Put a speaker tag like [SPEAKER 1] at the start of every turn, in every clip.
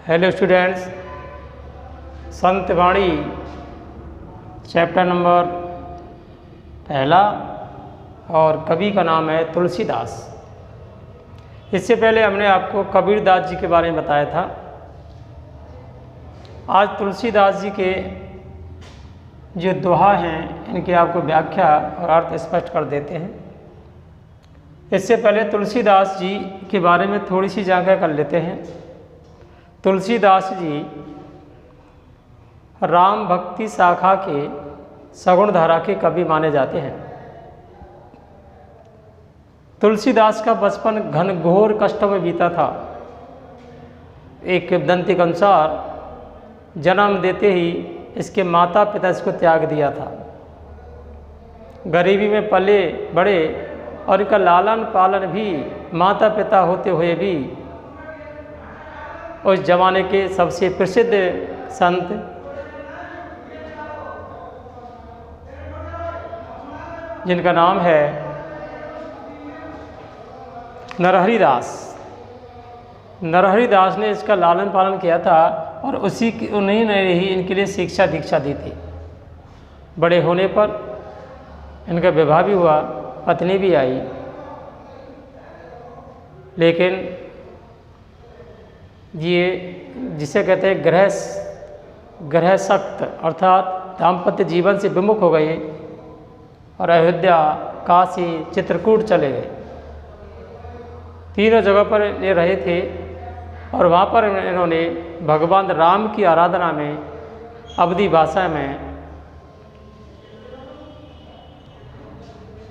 [SPEAKER 1] Hello students, संत वाणी chapter number पहला और कवि का नाम है तुलसीदास। इससे पहले हमने आपको कबीरदास जी के बारे में बताया था। आज तुलसीदास जी के जो दोहा हैं इनकी आपको व्याख्या और अर्थ स्पष्ट कर देते हैं। इससे पहले तुलसीदास जी के बारे में थोड़ी सी जानकारी कर लेते हैं। तुलसीदास जी राम भक्ति शाखा के सगुण धारा के कवि माने जाते हैं। तुलसीदास का बचपन घनघोर कष्टों में बीता था। एक किंवदंती के अनुसार जन्म देते ही इसके माता पिता इसको त्याग दिया था। गरीबी में पले बड़े और इनका लालन पालन भी माता पिता होते हुए भी उस जमाने के सबसे प्रसिद्ध संत जिनका नाम है नरहरि दास। नरहरि दास ने इसका लालन पालन किया था और उन्हीं ने ही इनके लिए शिक्षा दीक्षा दी थी। बड़े होने पर इनका विवाह भी हुआ, पत्नी भी आई, लेकिन ये जिसे कहते हैं गृहसक्त अर्थात दाम्पत्य जीवन से विमुख हो गए और अयोध्या, काशी, चित्रकूट चले गए। तीनों जगह पर ये रहे थे और वहाँ पर इन्होंने भगवान राम की आराधना में अवधी भाषा में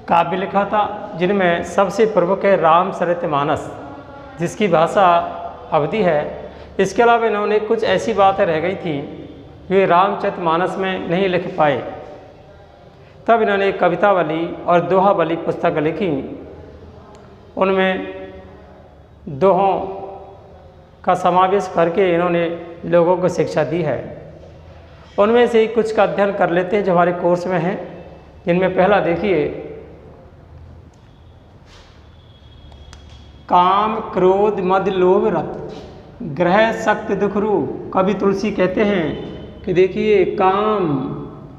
[SPEAKER 1] काव्य लिखा था, जिनमें सबसे प्रमुख है रामचरितमानस, जिसकी भाषा अवधि है। इसके अलावा इन्होंने कुछ ऐसी बातें रह गई थी जो ये रामचरितमानस में नहीं लिख पाए। तब इन्होंने एक कवितावली और दोहावली पुस्तक लिखी। उनमें दोहों का समावेश करके इन्होंने लोगों को शिक्षा दी है। उनमें से ही कुछ का अध्ययन कर लेते हैं जो हमारे कोर्स में हैं। जिनमें पहला देखिए, काम क्रोध मद लोभ रत ग्रह सक्त दुख रूप। कवि तुलसी कहते हैं कि देखिए काम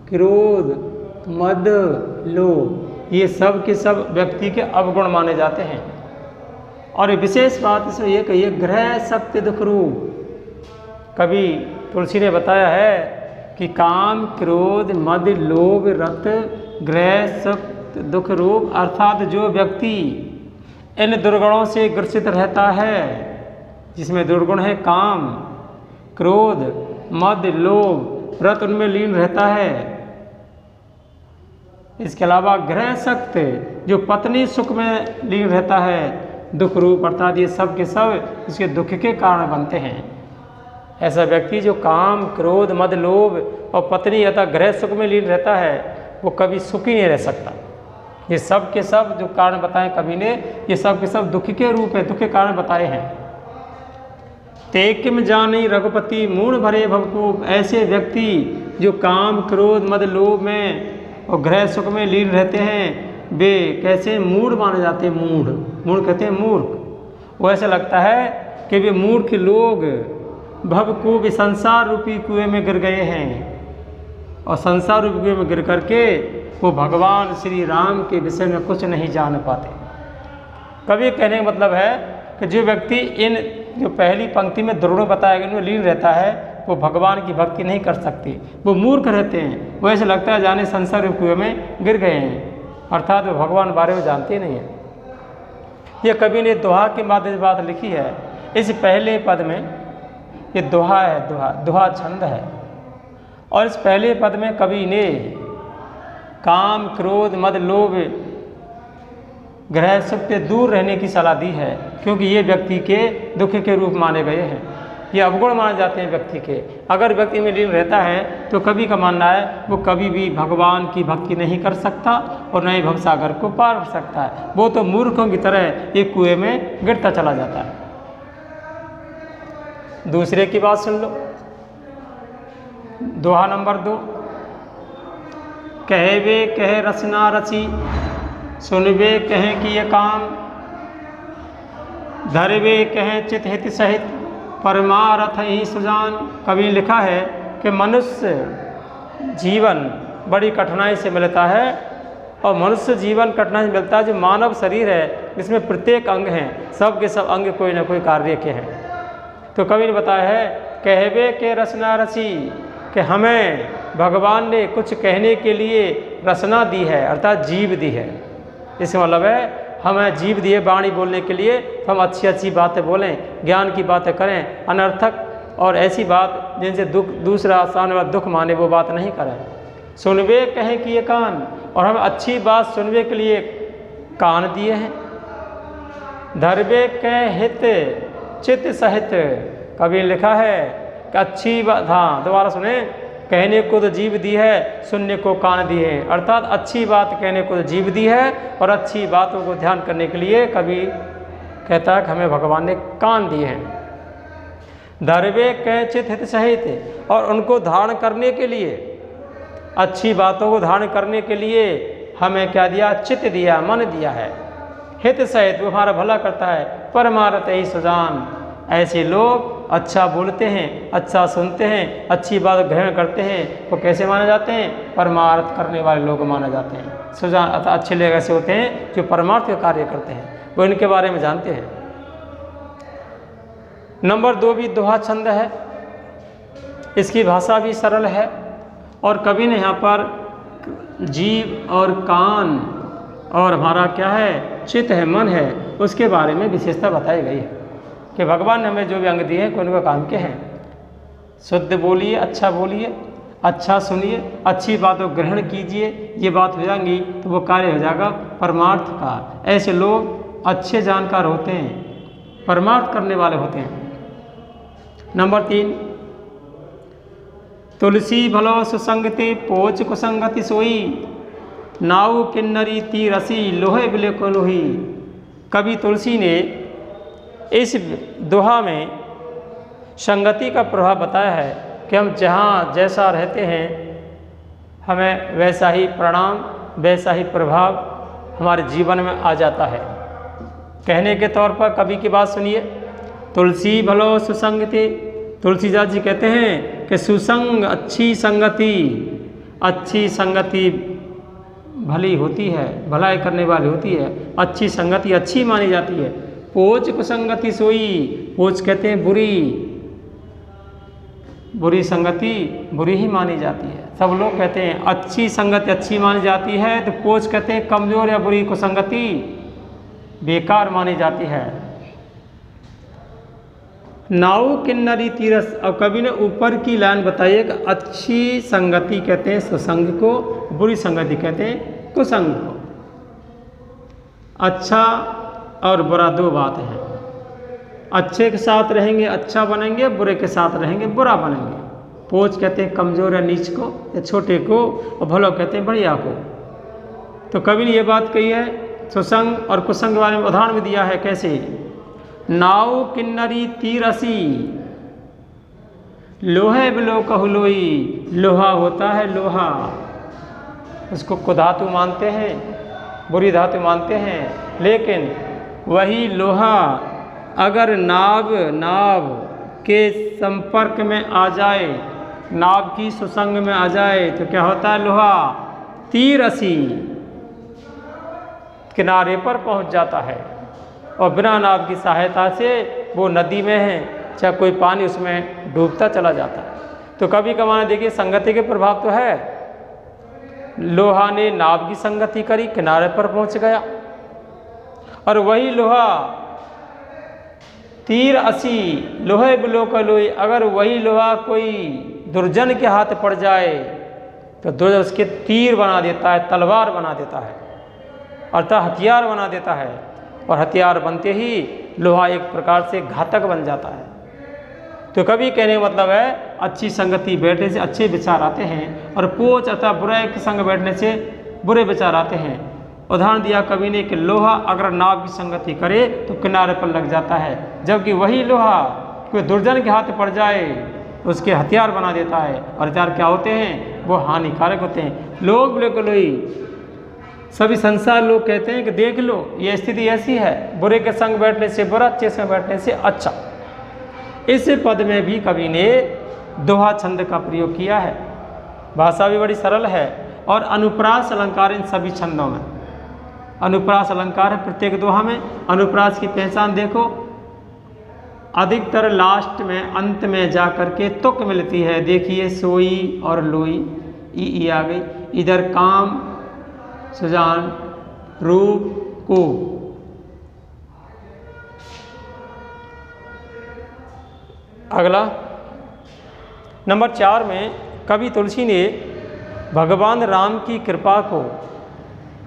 [SPEAKER 1] क्रोध मद लोभ ये सब के सब व्यक्ति के अवगुण माने जाते हैं। और विशेष बात इसमें यह कहिए ग्रह सक्त दुख रूप। कवि तुलसी ने बताया है कि काम क्रोध मद लोभ रत ग्रह सक्त दुख रूप, अर्थात जो व्यक्ति इन दुर्गुणों से ग्रसित रहता है, जिसमें दुर्गुण है काम क्रोध मद लोभ रत, उनमें लीन रहता है। इसके अलावा ग्रह सक्त जो पत्नी सुख में लीन रहता है, दुख रूप अर्थात ये सब के सब इसके दुख के कारण बनते हैं। ऐसा व्यक्ति जो काम क्रोध मद लोभ और पत्नी अथवा ग्रह सुख में लीन रहता है वो कभी सुखी नहीं रह सकता। ये सब के सब जो कारण बताए कवि ने, ये सब के सब दुख के रूप है, दुख के कारण बताए हैं। ते किम जानी रघुपति मूढ़ भरे भवकूप। ऐसे व्यक्ति जो काम क्रोध मद लोभ में और ग्रह सुख में लीन रहते हैं, वे कैसे मूढ़ माने जाते हैं। मूढ़ कहते हैं मूर्ख। वो ऐसा लगता है कि वे मूर्ख लोग भवकूप संसार रूपी कुएं में गिर गए हैं और संसार रूपी कुएं में गिर करके वो भगवान श्री राम के विषय में कुछ नहीं जान पाते। कवि कहने का मतलब है कि जो व्यक्ति इन जो पहली पंक्ति में दुर्गुण बताया गया उनमें लीन रहता है वो भगवान की भक्ति नहीं कर सकते, वो मूर्ख रहते हैं। वो ऐसे लगता है जाने संसार रूपी कुएं में गिर गए हैं, अर्थात वो भगवान बारे में जानते नहीं हैं। ये कवि ने दोहा के माध्यम से बात लिखी है। इस पहले पद में ये दोहा है, दोहा छंद है। और इस पहले पद में कवि ने काम क्रोध मद लोभ ग्रह सुख से दूर रहने की सलाह दी है, क्योंकि ये व्यक्ति के दुख के रूप माने गए हैं। ये अवगुण माने जाते हैं व्यक्ति के। अगर व्यक्ति में लीन रहता है तो कवि का मानना है वो कभी भी भगवान की भक्ति नहीं कर सकता और न ही भवसागर को पार कर सकता है। वो तो मूर्खों की तरह एक कुएं में गिरता चला जाता है। दूसरे की बात सुन लो। दोहा नंबर 2, कहवे कह रचना रची सुनवे कहें कि ये काम धरवे कहें चित हित सहित परमार्थ ही सुजान। कवि ने लिखा है कि मनुष्य जीवन बड़ी कठिनाई से मिलता है, और मनुष्य जीवन कठिनाई से मिलता है जो मानव शरीर है, इसमें प्रत्येक अंग हैं, सब के सब अंग कोई ना कोई कार्य के हैं। तो कवि ने बताया है कहवे के रचना रची, कि हमें भगवान ने कुछ कहने के लिए रचना दी है, अर्थात जीव दी है। इसका मतलब है हमें जीव दिए वाणी बोलने के लिए, तो हम अच्छी अच्छी बातें बोलें, ज्ञान की बातें करें, अनर्थक और ऐसी बात जिनसे दुख दूसरा सामने वाला दुख माने वो बात नहीं करें। सुनवे कहें कि ये कान, और हमें अच्छी बात सुनवे के लिए कान दिए हैं। धरवे कह हित चित्त सहित, कभी लिखा है कि अच्छी बात, हाँ दोबारा सुने, कहने को तो जीव दी है, सुनने को कान दिए हैं, अर्थात अच्छी बात कहने को तो जीव दी है, और अच्छी बातों को ध्यान करने के लिए कभी कहता है कि हमें भगवान ने कान दिए हैं। धरवे कह चित्त हित सहित, और उनको धारण करने के लिए, अच्छी बातों को धारण करने के लिए हमें क्या दिया, चित्त दिया, मन दिया है। हित सहित, वो हमारा भला करता है। परमार्थ ही सुजान, ऐसे लोग अच्छा बोलते हैं, अच्छा सुनते हैं, अच्छी बात ग्रहण करते हैं, तो कैसे माने जाते हैं, परमार्थ करने वाले लोग माने जाते हैं। सुजान अर्थात अच्छे लोग ऐसे होते हैं जो परमार्थ के कार्य करते हैं, वो इनके बारे में जानते हैं। नंबर 2 भी दोहा छंद है, इसकी भाषा भी सरल है, और कवि ने यहाँ पर जीव और कान और हमारा क्या है, चित्त है, मन है, उसके बारे में विशेषता बताई गई है कि भगवान ने हमें जो भी अंग दिए हैं कोई उनका काम के हैं। शुद्ध बोलिए, अच्छा बोलिए, अच्छा सुनिए, अच्छी बातों ग्रहण कीजिए, ये बात हो जाएंगी तो वो कार्य हो जाएगा परमार्थ का। ऐसे लोग अच्छे जानकार होते हैं, परमार्थ करने वाले होते हैं। नंबर 3, तुलसी भलो सुसंगति पोच कुसंगति सोई, नाऊ किन्नरी ती रसी लोहे बिले को लोही। कवि तुलसी ने इस दोहा में संगति का प्रभाव बताया है कि हम जहाँ जैसा रहते हैं हमें वैसा ही परिणाम, वैसा ही प्रभाव हमारे जीवन में आ जाता है। कहने के तौर पर कवि की बात सुनिए, तुलसी भलो सुसंगति, तुलसीदास जी कहते हैं कि सुसंग अच्छी संगति भली होती है, भलाई करने वाली होती है, अच्छी संगति अच्छी मानी जाती है। पोच कुसंगति सोई, पोच कहते हैं बुरी संगति बुरी ही मानी जाती है। सब लोग कहते हैं अच्छी संगति अच्छी मानी जाती है, तो पोच कहते हैं कमजोर या बुरी कुसंगति बेकार मानी जाती है। नाऊ किन्नरी तीरस, और कवि ने ऊपर की लाइन बताई कि अच्छी संगति कहते हैं सुसंग को, बुरी संगति कहते हैं कुसंग को। अच्छा और बुरा दो बात है, अच्छे के साथ रहेंगे अच्छा बनेंगे, बुरे के साथ रहेंगे बुरा बनेंगे। पोच कहते हैं कमजोर या नीच को या छोटे को, और भलो कहते हैं बढ़िया को। तो कवि ने ये बात कही है, सुसंग और कुसंग के बारे में उदाहरण भी दिया है। कैसे, नाव किन्नरी तीरसी लोहे बिलो कहलोई, लोहा होता है लोहा, उसको कुधातु मानते हैं, बुरी धातु मानते हैं, लेकिन वही लोहा अगर नाव के संपर्क में आ जाए, नाव की सुसंग में आ जाए, तो क्या होता है, लोहा तीरसी किनारे पर पहुंच जाता है, और बिना नाव की सहायता से वो नदी में है चाहे कोई पानी उसमें डूबता चला जाता है। तो कभी कभार देखिए संगति के प्रभाव तो है, लोहा ने नाव की संगति करी, किनारे पर पहुंच गया, और वही लोहा तीर असी लोहे बिलो का लोई, अगर वही लोहा कोई दुर्जन के हाथ पड़ जाए तो दुर्जन उसके तीर बना देता है, तलवार बना देता है, अर्थात हथियार बना देता है, और हथियार बनते ही लोहा एक प्रकार से घातक बन जाता है। तो कभी कहने का मतलब है अच्छी संगति बैठने से अच्छे विचार आते हैं, और पोच अथवा बुराई के संग बैठने से बुरे विचार आते हैं। उदाहरण दिया कवि ने कि लोहा अगर नाव की संगति करे तो किनारे पर लग जाता है, जबकि वही लोहा कोई दुर्जन के हाथ पड़ जाए तो उसके हथियार बना देता है, और हथियार क्या होते हैं, वो हानिकारक होते हैं। लोग बोले को लोई, सभी संसार लोग कहते हैं कि देख लो ये स्थिति ऐसी है, बुरे के संग बैठने से बुरा, अच्छे संग बैठने से अच्छा। इस पद में भी कवि ने दोहा छंद का प्रयोग किया है। भाषा भी बड़ी सरल है और अनुप्रास अलंकार इन सभी छंदों में। अनुप्रास अलंकार है प्रत्येक दोहा में। अनुप्रास की पहचान देखो, अधिकतर लास्ट में अंत में जा कर के तुक मिलती है। देखिए सोई और लोई, ई आ गई। इधर काम, सुजान, रूप, को। अगला नंबर 4 में कवि तुलसी ने भगवान राम की कृपा को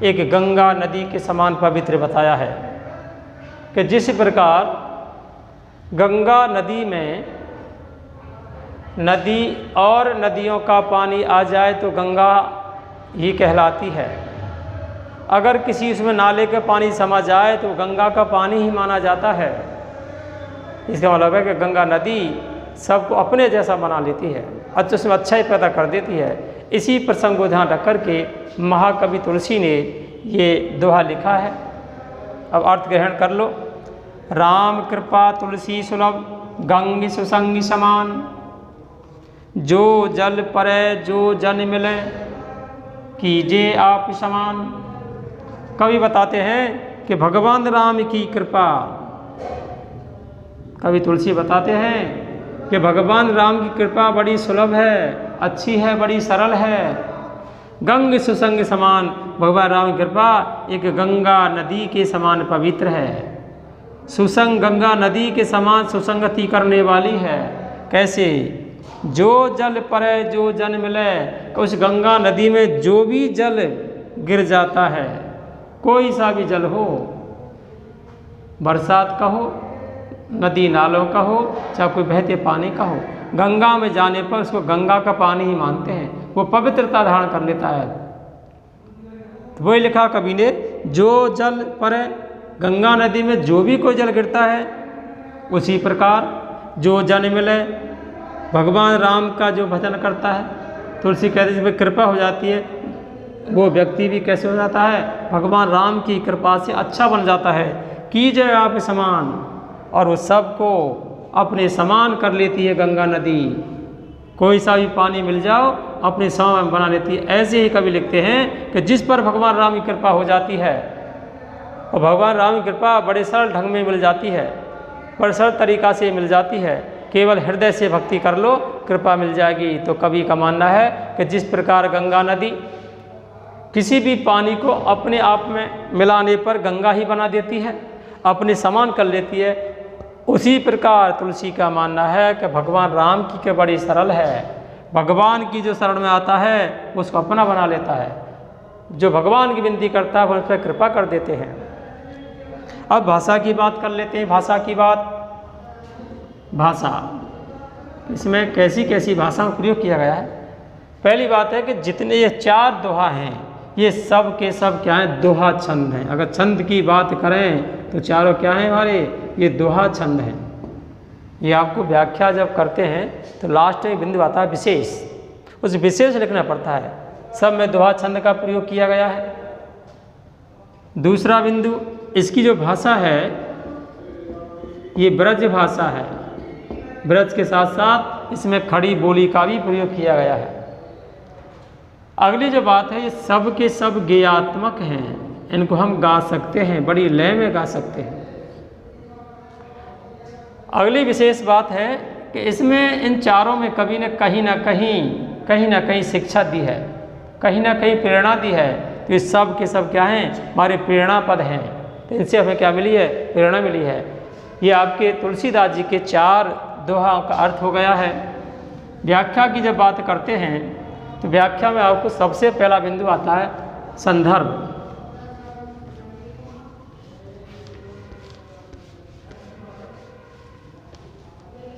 [SPEAKER 1] एक गंगा नदी के समान पवित्र बताया है कि जिस प्रकार गंगा नदी में नदी और नदियों का पानी आ जाए तो गंगा ही कहलाती है। अगर किसी उसमें नाले का पानी समा जाए तो गंगा का पानी ही माना जाता है। इसका मतलब है कि गंगा नदी सबको अपने जैसा बना लेती है, अच्छा उसमें अच्छा ही पैदा कर देती है। इसी प्रसंग को ध्यान रख कर के महाकवि तुलसी ने ये दोहा लिखा है। अब अर्थ ग्रहण कर लो। राम कृपा तुलसी सुलभ गंग सुसंग समान, जो जल परे जो जन मिले कीजे आप समान। कवि बताते हैं कि भगवान राम की कृपा, कवि तुलसी बताते हैं कि भगवान राम की कृपा बड़ी सुलभ है, अच्छी है, बड़ी सरल है। गंग सुसंग समान, भगवान राम की कृपा एक गंगा नदी के समान पवित्र है। सुसंग गंगा नदी के समान सुसंगति करने वाली है। कैसे? जो जल परे जो जन मिले, उस गंगा नदी में जो भी जल गिर जाता है, कोई सा भी जल हो, बरसात का हो, नदी नालों का हो, चाहे कोई बहते पानी का हो, गंगा में जाने पर उसको गंगा का पानी ही मानते हैं, वो पवित्रता धारण कर लेता है। तो वही लिखा कवि ने, जो जल परे, गंगा नदी में जो भी कोई जल गिरता है, उसी प्रकार जो जन मिले, भगवान राम का जो भजन करता है, तुलसी कहते हैं कृपा हो जाती है, वो व्यक्ति भी कैसे हो जाता है? भगवान राम की कृपा से अच्छा बन जाता है। कीजिए आप समान, और वो सबको अपने समान कर लेती है गंगा नदी। कोई सा भी पानी मिल जाओ अपने समान बना लेती है। ऐसे ही कवि लिखते हैं कि जिस पर भगवान राम की कृपा हो जाती है, और भगवान राम की कृपा बड़े सरल ढंग में मिल जाती है, बड़े सरल तरीक़ा से मिल जाती है। केवल हृदय से भक्ति कर लो, कृपा मिल जाएगी। तो कवि का मानना है कि जिस प्रकार गंगा नदी किसी भी पानी को अपने आप में मिलाने पर गंगा ही बना देती है, अपने समान कर लेती है, उसी प्रकार तुलसी का मानना है कि भगवान राम की के बड़ी सरल है। भगवान की जो शरण में आता है उसको अपना बना लेता है, जो भगवान की विनती करता है वो उस पर कृपा कर देते हैं। अब भाषा की बात कर लेते हैं। भाषा की बात, भाषा इसमें कैसी कैसी भाषा का प्रयोग किया गया है। पहली बात है कि जितने ये 4 दोहा हैं, ये सब के सब क्या हैं? दोहा छंद हैं। अगर छंद की बात करें तो चारों क्या हैं हमारे? ये दोहा छंद हैं। ये आपको व्याख्या जब करते हैं तो लास्ट में बिंदु आता है विशेष, उस विशेष लिखना पड़ता है। सब में दोहा छंद का प्रयोग किया गया है। दूसरा बिंदु, इसकी जो भाषा है ये ब्रज भाषा है। ब्रज के साथ साथ इसमें खड़ी बोली का भी प्रयोग किया गया है। अगली जो बात है, ये सब के सब गेयात्मक हैं, इनको हम गा सकते हैं, बड़ी लय में गा सकते हैं। अगली विशेष बात है कि इसमें इन चारों में कवि ने कहीं ना कहीं शिक्षा दी है, कहीं ना कहीं प्रेरणा दी है। तो ये सब के सब क्या हैं? हमारे प्रेरणा पद हैं। तो इनसे हमें क्या मिली है? प्रेरणा मिली है। ये आपके तुलसीदास जी के 4 दोहा का अर्थ हो गया है। व्याख्या की जब बात करते हैं तो व्याख्या में आपको सबसे पहला बिंदु आता है संदर्भ।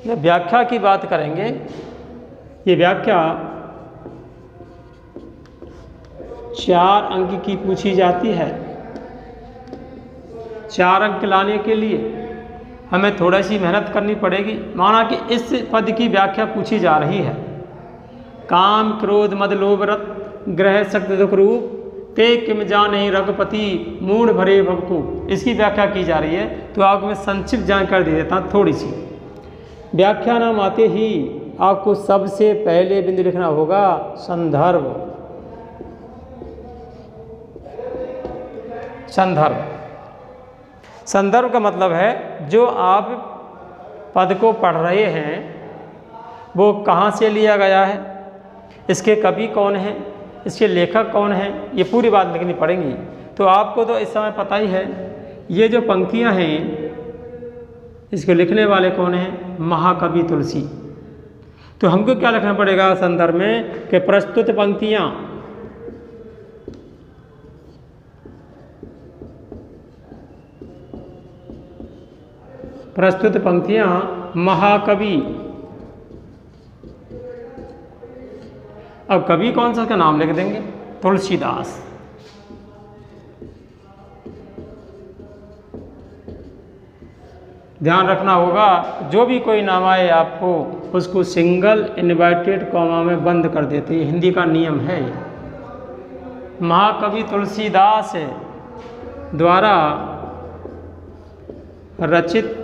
[SPEAKER 1] जब व्याख्या की बात करेंगे, ये व्याख्या 4 अंक की पूछी जाती है। 4 अंक लाने के लिए हमें थोड़ी सी मेहनत करनी पड़ेगी। माना कि इस पद की व्याख्या पूछी जा रही है, काम क्रोध मद लोभ रत ग्रह शक्ति दुख रूप ते किम जाने रघुपति मूढ़ भरे भवकूप। इसकी व्याख्या की जा रही है। तो आपको मैं संक्षिप्त जानकारी दे देता हूँ थोड़ी सी। व्याख्या नाम आते ही आपको सबसे पहले बिंदु लिखना होगा संदर्भ। संदर्भ, संदर्भ का मतलब है जो आप पद को पढ़ रहे हैं वो कहाँ से लिया गया है, इसके कवि कौन हैं, इसके लेखक कौन हैं, ये पूरी बात लिखनी पड़ेगी। तो आपको तो इस समय पता ही है, ये जो पंक्तियाँ हैं इसको लिखने वाले कौन हैं, महाकवि तुलसी। तो हमको क्या लिखना पड़ेगा संदर्भ में कि प्रस्तुत पंक्तियाँ महाकवि। अब कवि कौन सा, का नाम लिख देंगे तुलसीदास। ध्यान रखना होगा जो भी कोई नाम आए आपको उसको सिंगल इन्वर्टेड कॉमा में बंद कर देते हैं, हिंदी का नियम है। महाकवि तुलसीदास द्वारा रचित।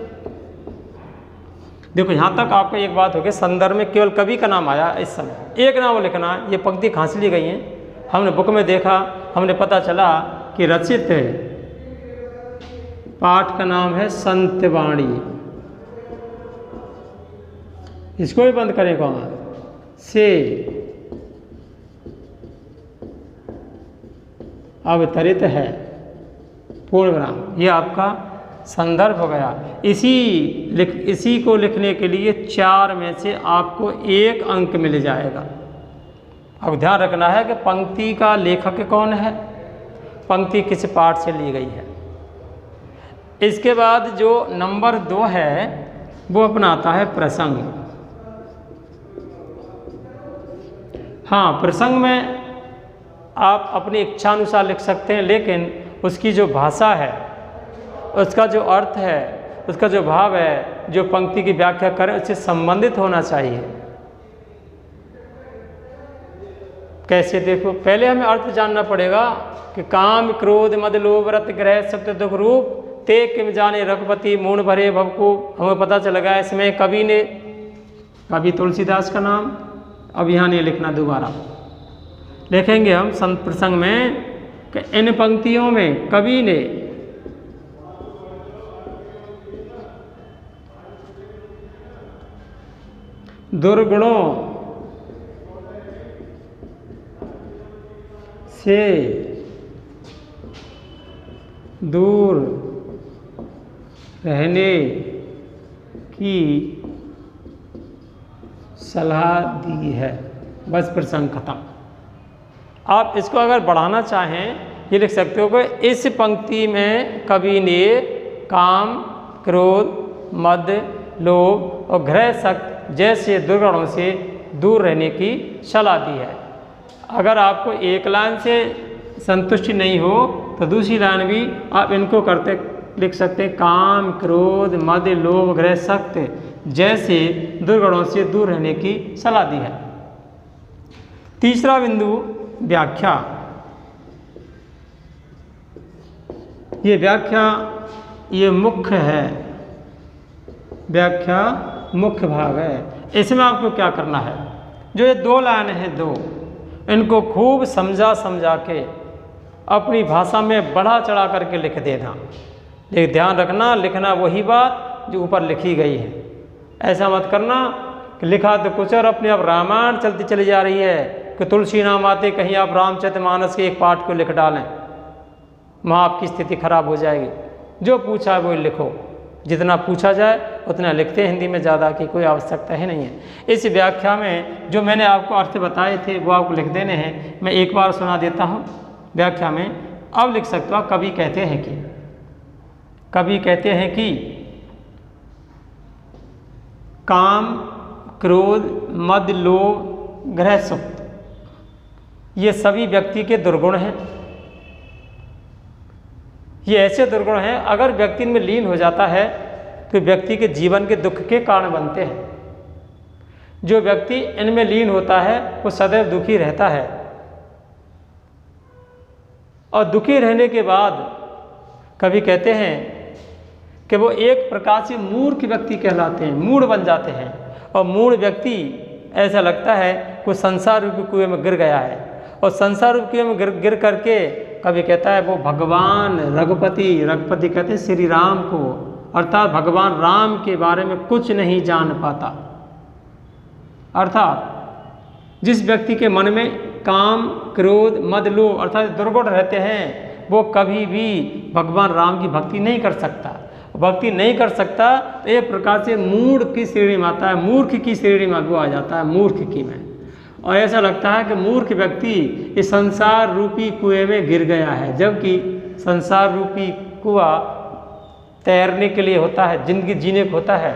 [SPEAKER 1] देखो यहाँ तक आपको एक बात होगी, संदर्भ में केवल कवि का नाम आया, इस समय एक नाम लिखना है। ये पंक्ति कहाँ से ली गई हैं, हमने बुक में देखा, हमने पता चला कि रचित पाठ का नाम है संतवाणी। इसको भी बंद करें कौन से अवतरित है पूर्णविराम। ये आपका संदर्भ हो गया। इसी को लिखने के लिए 4 में से आपको 1 अंक मिल जाएगा। अब ध्यान रखना है कि पंक्ति का लेखक कौन है, पंक्ति किस पाठ से ली गई है। इसके बाद जो नंबर 2 है वो अपना आता है प्रसंग। हाँ, प्रसंग में आप अपनी इच्छानुसार लिख सकते हैं, लेकिन उसकी जो भाषा है, उसका जो अर्थ है, उसका जो भाव है, जो पंक्ति की व्याख्या करें उससे संबंधित होना चाहिए। कैसे, देखो पहले हमें अर्थ जानना पड़ेगा कि काम क्रोध मद लोभ रत ग्रह सत्य दुख रूप ते किम जाने रघुपति मूण भरे भव को। हमें पता चल गया इसमें कवि तुलसीदास का नाम। अब यहाँ नहीं लिखना, दोबारा लिखेंगे हम संत प्रसंग में कि इन पंक्तियों में कवि ने दुर्गुणों से दूर रहने की सलाह दी है। बस प्रसंग खत्म। आप इसको अगर बढ़ाना चाहें ये लिख सकते हो कि इस पंक्ति में कवि ने काम क्रोध मद लोभ और घृ शक्त जैसे दुर्गुणों से दूर रहने की सलाह दी है। अगर आपको एक लाइन से संतुष्टि नहीं हो तो दूसरी लाइन भी आप इनको करते लिख सकते हैं, काम क्रोध मद लोभ घृ शक्त जैसे दुर्गुणों से दूर रहने की सलाह दी है। तीसरा बिंदु व्याख्या। ये व्याख्या ये मुख्य है, व्याख्या मुख्य भाग है। इसमें आपको क्या करना है, जो ये 2 लाइन है 2, इनको खूब समझा के अपनी भाषा में बढ़ा चढ़ा करके लिख देना। लेकिन ध्यान रखना, लिखना वही बात जो ऊपर लिखी गई है। ऐसा मत करना कि लिखा तो कुछ और अपने आप रामायण चलती चली जा रही है कि तुलसी नाम आते कहीं आप रामचरितमानस के एक पाठ को लिख डालें, वहाँ आपकी स्थिति खराब हो जाएगी। जो पूछा है वो लिखो, जितना पूछा जाए उतना लिखते हैं हिंदी में, ज़्यादा की कोई आवश्यकता ही नहीं है। इस व्याख्या में जो मैंने आपको अर्थ बताए थे वो आपको लिख देने हैं। मैं एक बार सुना देता हूँ व्याख्या में। अब लिख सकते हो, कवि कहते हैं कि काम क्रोध मद लोभ घृ शक्त ये सभी व्यक्ति के दुर्गुण हैं। ये ऐसे दुर्गुण हैं अगर व्यक्ति इनमें लीन हो जाता है तो व्यक्ति के जीवन के दुख के कारण बनते हैं। जो व्यक्ति इनमें लीन होता है वो सदैव दुखी रहता है, और दुखी रहने के बाद कवि कहते हैं कि वो एक प्रकार से मूर्ख व्यक्ति कहलाते हैं, मूढ़ बन जाते हैं। और मूढ़ व्यक्ति ऐसा लगता है कोई संसार रूपी कुएं में गिर गया है, और संसार रूपी कुएं में गिर करके कभी कहता है वो भगवान रघुपति कहते हैं श्री राम को, अर्थात भगवान राम के बारे में कुछ नहीं जान पाता। अर्थात जिस व्यक्ति के मन में काम, क्रोध, मद, लोभ अर्थात दुर्गुण रहते हैं, वो कभी भी भगवान राम की भक्ति नहीं कर सकता। भक्ति नहीं कर सकता तो एक प्रकार से मूढ़ की श्रेणी में आता है, मूर्ख की श्रेणी में वो आ जाता है, मूर्ख की में। और ऐसा लगता है कि मूर्ख व्यक्ति इस संसार रूपी कुएं में गिर गया है, जबकि संसार रूपी कुआं तैरने के लिए होता है, जिंदगी जीने को होता है।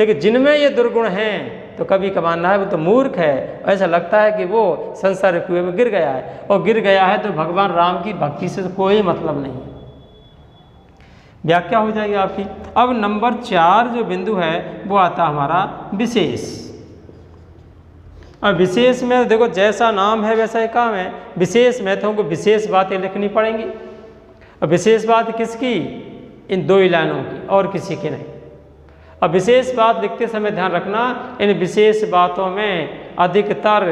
[SPEAKER 1] लेकिन जिनमें ये दुर्गुण हैं तो कभी कमाना है वो तो मूर्ख है। ऐसा लगता है कि वो संसार कुएं में गिर गया है, और गिर गया है तो भगवान राम की भक्ति से तो कोई मतलब नहीं। व्याख्या हो जाएगी आपकी। अब नंबर 4 जो बिंदु है वो आता हमारा विशेष। अब विशेष में देखो जैसा नाम है वैसा ही काम है। विशेष में तो हमको विशेष बातें लिखनी पड़ेंगी। अब विशेष बात किसकी? इन 2 लाइनों की, और किसी की नहीं। अब विशेष बात लिखते समय ध्यान रखना, इन विशेष बातों में अधिकतर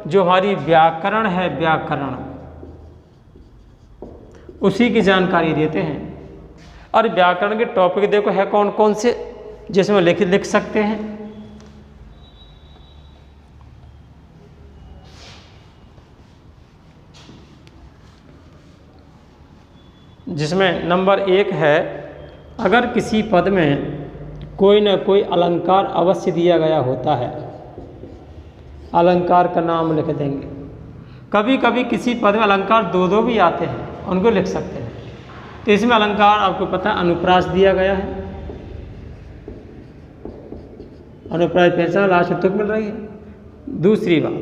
[SPEAKER 1] जो हमारी व्याकरण है, व्याकरण उसी की जानकारी देते हैं। और व्याकरण के टॉपिक देखो है कौन कौन से, जिसमें लिख सकते हैं। जिसमें नंबर 1 है, अगर किसी पद में कोई न कोई अलंकार अवश्य दिया गया होता है, अलंकार का नाम लिख देंगे। कभी कभी किसी पद में अलंकार 2 भी आते हैं, उनको लिख सकते हैं। तो इसमें अलंकार आपको पता है अनुप्रास दिया गया है। अनुप्रास पहचान लास्ट में तुक मिल रही है। दूसरी बात,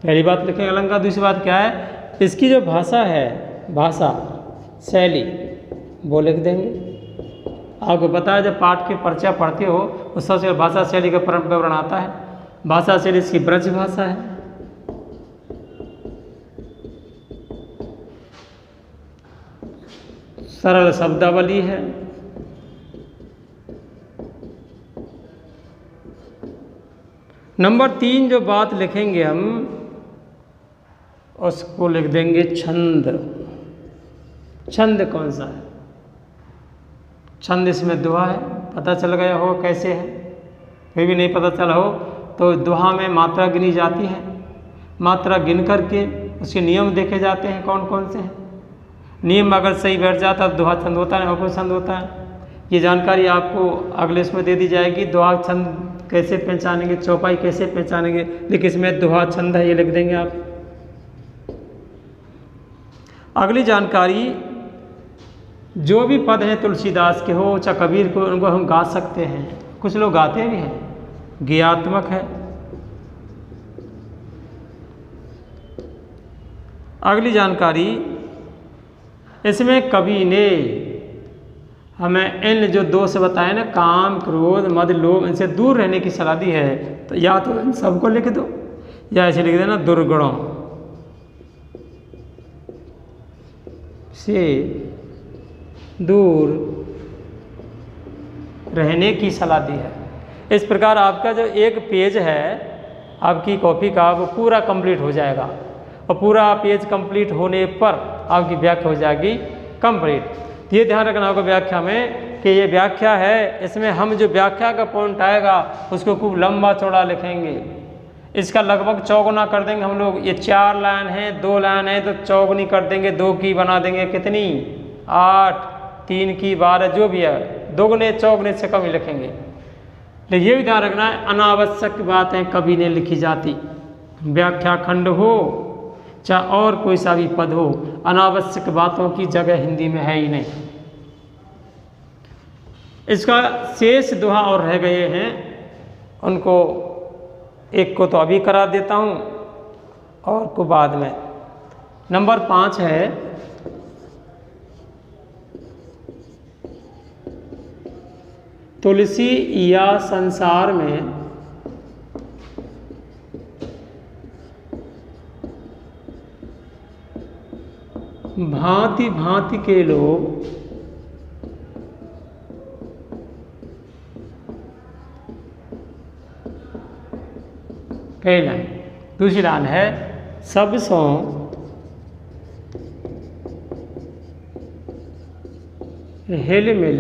[SPEAKER 1] पहली बात लिखेंगे अलंकार, दूसरी बात क्या है, इसकी जो भाषा है, भाषा शैली वो लिख देंगे। आपको पता है जब पाठ के पर्चा पढ़ते हो उस सबसे भाषा शैली का विवरण आता है। भाषा शैली इसकी ब्रज भाषा है। सरल शब्दावली है। नंबर 3 जो बात लिखेंगे हम उसको लिख देंगे छंद। छंद कौन सा है? छंद इसमें दोहा है। पता चल गया हो कैसे है? फिर भी नहीं पता चला हो तो दोहा में मात्रा गिनी जाती है। मात्रा गिन करके उसके नियम देखे जाते हैं कौन कौन से हैं। नियम अगर सही बैठ जाता है तो दोहा छंद होता है, और छंद होता है। ये जानकारी आपको अगले इसमें दे दी जाएगी। दोहा छंद कैसे पहचानेंगे, चौपाई कैसे पहचानेंगे, लेकिन इसमें दोहा छंद है, ये लिख देंगे आप। अगली जानकारी, जो भी पद हैं तुलसीदास के हो चाहे कबीर को, उनको हम गा सकते हैं। कुछ लोग गाते भी हैं, ज्ञात्मक है। अगली जानकारी, इसमें कवि ने हमें इन जो दोष बताए ना, काम, क्रोध, मद, लोभ, इनसे दूर रहने की सलाह दी है। तो या तो इन सबको लिख दो या ऐसे लिख देना दुर्गुणों से दूर रहने की सलाह दी है। इस प्रकार आपका जो एक पेज है आपकी कॉपी का वो पूरा कंप्लीट हो जाएगा, और पूरा पेज कंप्लीट होने पर आपकी व्याख्या हो जाएगी कंप्लीट। ये ध्यान रखना होगा व्याख्या में कि ये व्याख्या है, इसमें हम जो व्याख्या का पॉइंट आएगा उसको खूब लंबा चौड़ा लिखेंगे। इसका लगभग चौगुना कर देंगे हम लोग। ये 4 लाइन है, 2 लाइन है तो चौगुनी कर देंगे, 2 की बना देंगे कितनी, 8, 3 की 12, जो भी है, दोगुने चौगुने से कम ही लिखेंगे। लेकिन ये भी ध्यान रखना है अनावश्यक बातें कभी नहीं लिखी जाती। व्याख्या खंड हो चाहे और कोई सा भी पद हो, अनावश्यक बातों की जगह हिंदी में है ही नहीं। इसका शेष दोहा और रह गए हैं, उनको एक को तो अभी करा देता हूँ और को बाद में। नंबर 5 है, तुलसी या संसार में भांति भांति के लोग पहली लाइन। दूसरी लाइन है सब सो हिल मिल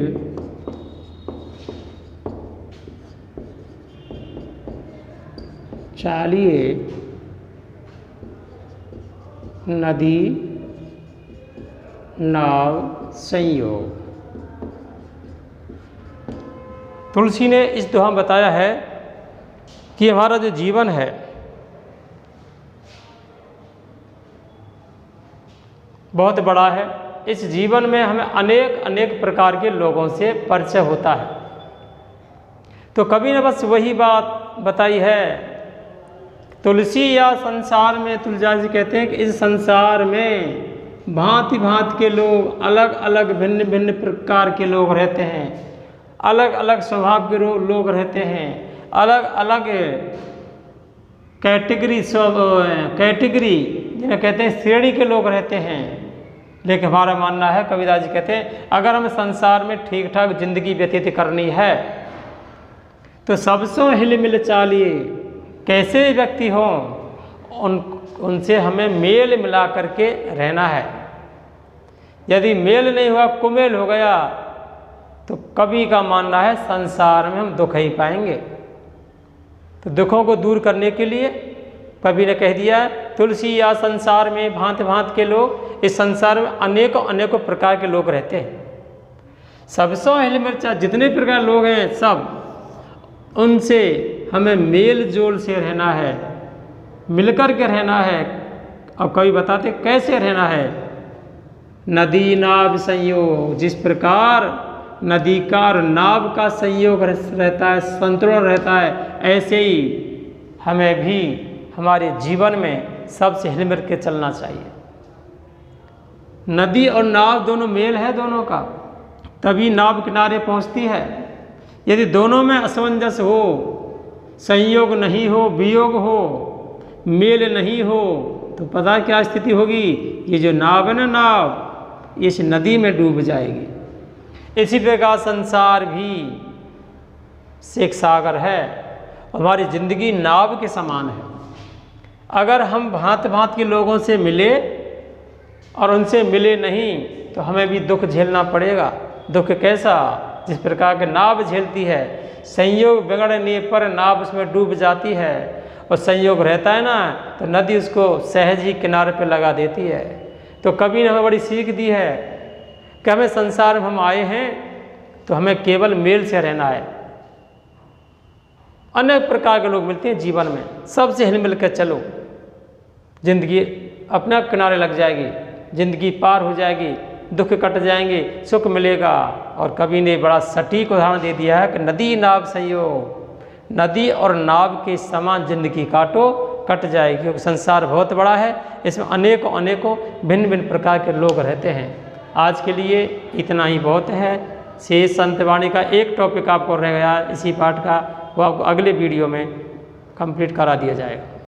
[SPEAKER 1] चालिए नदी नाव संयोग। तुलसी ने इस दोहा में बताया है कि हमारा जो जीवन है बहुत बड़ा है। इस जीवन में हमें अनेक अनेक प्रकार के लोगों से परिचय होता है। तो कभी ने बस वही बात बताई है तुलसी या संसार में, तुलसीदास जी कहते हैं कि इस संसार में भांति भांति के लोग, अलग अलग भिन्न भिन्न प्रकार के लोग रहते हैं, अलग अलग स्वभाव के लोग रहते हैं, अलग अलग कैटेगरी जिन्हें कहते हैं श्रेणी के लोग रहते हैं। लेकिन हमारा मानना है, कबीरदास जी कहते हैं, अगर हमें संसार में ठीक ठाक जिंदगी व्यतीत करनी है तो सबसों हिल मिल चालिए। कैसे व्यक्ति हों उनसे हमें मेल मिला करके रहना है। यदि मेल नहीं हुआ, कुमेल हो गया, तो कवि का मानना है संसार में हम दुख ही पाएंगे। तो दुखों को दूर करने के लिए कवि ने कह दिया तुलसी या संसार में भांति भांति के लोग, इस संसार में अनेकों अनेकों प्रकार के लोग रहते हैं। सबसों हिल मिर्चा, जितने प्रकार लोग हैं सब, उनसे हमें मेल जोल से रहना है, मिलकर के रहना है। अब कवि बताते कैसे रहना है। नदी नाव संयोग, जिस प्रकार नदी का और नाव का संयोग रहता है, संतुलन रहता है, ऐसे ही हमें भी हमारे जीवन में सबसे हिल मिल के चलना चाहिए। नदी और नाव दोनों मेल है दोनों का, तभी नाव किनारे पहुंचती है। यदि दोनों में असमंजस हो, संयोग नहीं हो, वियोग हो, मेल नहीं हो, तो पता क्या स्थिति होगी। ये जो नाव है ना, नाव इस नदी में डूब जाएगी। इसी प्रकार संसार भी एक सागर है, हमारी जिंदगी नाव के समान है। अगर हम भांत भांत के लोगों से मिले और उनसे मिले नहीं तो हमें भी दुख झेलना पड़ेगा। दुख कैसा, जिस प्रकार के नाव झेलती है, संयोग बिगड़ने पर नाव उसमें डूब जाती है, और संयोग रहता है ना तो नदी उसको सहज ही किनारे पे लगा देती है। तो कवि ने हमें बड़ी सीख दी है कि हमें संसार में हम आए हैं तो हमें केवल मेल से रहना है। अनेक प्रकार के लोग मिलते हैं जीवन में, सबसे हिल मिल कर चलो, जिंदगी अपने किनारे लग जाएगी, जिंदगी पार हो जाएगी, दुख कट जाएंगे, सुख मिलेगा। और कवि ने बड़ा सटीक उदाहरण दे दिया है कि नदी नाव संयोग, नदी और नाव के समान जिंदगी काटो, कट जाएगी। क्योंकि संसार बहुत बड़ा है, इसमें अनेकों अनेकों भिन्न भिन्न प्रकार के लोग रहते हैं। आज के लिए इतना ही बहुत है। शेष संतवाणी का एक टॉपिक आपको रह गया इसी पाठ का, वो आपको अगले वीडियो में कंप्लीट करा दिया जाएगा।